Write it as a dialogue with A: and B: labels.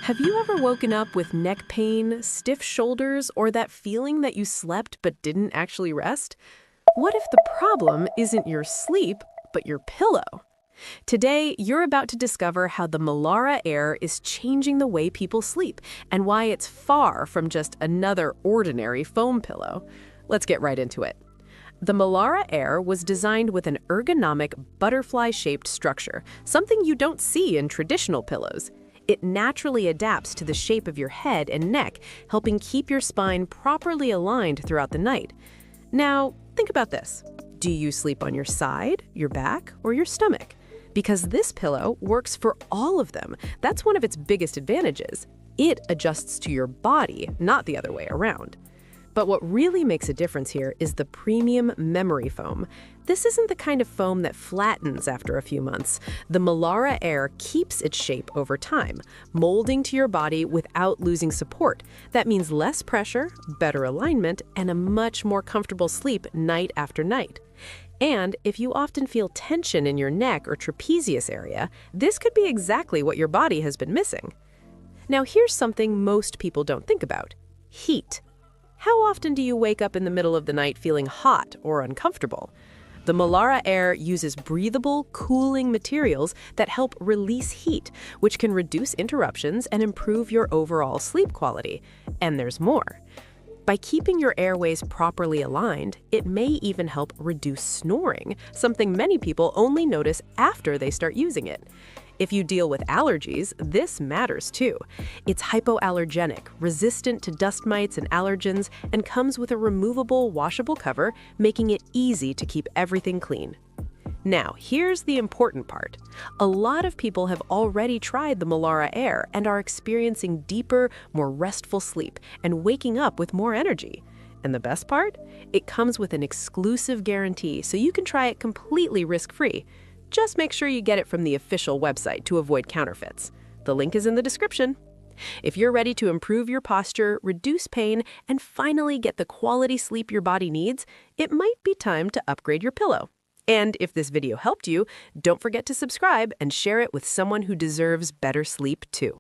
A: Have you ever woken up with neck pain, stiff shoulders, or that feeling that you slept but didn't actually rest? What if the problem isn't your sleep, but your pillow? Today, you're about to discover how the Derila Air is changing the way people sleep and why it's far from just another ordinary foam pillow. Let's get right into it. The Derila Air was designed with an ergonomic, butterfly-shaped structure, something you don't see in traditional pillows. It naturally adapts to the shape of your head and neck, helping keep your spine properly aligned throughout the night. Now, think about this. Do you sleep on your side, your back, or your stomach? Because this pillow works for all of them. That's one of its biggest advantages. It adjusts to your body, not the other way around. But what really makes a difference here is the premium memory foam. This isn't the kind of foam that flattens after a few months. The Derila Air keeps its shape over time, molding to your body without losing support. That means less pressure, better alignment, and a much more comfortable sleep night after night. And if you often feel tension in your neck or trapezius area, this could be exactly what your body has been missing. Now here's something most people don't think about: heat. How often do you wake up in the middle of the night feeling hot or uncomfortable? The Derila Air uses breathable, cooling materials that help release heat, which can reduce interruptions and improve your overall sleep quality. And there's more. By keeping your airways properly aligned, it may even help reduce snoring, something many people only notice after they start using it. If you deal with allergies, this matters too. It's hypoallergenic, resistant to dust mites and allergens, and comes with a removable, washable cover, making it easy to keep everything clean. Now, here's the important part. A lot of people have already tried the Derila Air and are experiencing deeper, more restful sleep and waking up with more energy. And the best part? It comes with an exclusive guarantee, so you can try it completely risk-free. Just make sure you get it from the official website to avoid counterfeits. The link is in the description. If you're ready to improve your posture, reduce pain, and finally get the quality sleep your body needs, it might be time to upgrade your pillow. And if this video helped you, don't forget to subscribe and share it with someone who deserves better sleep too.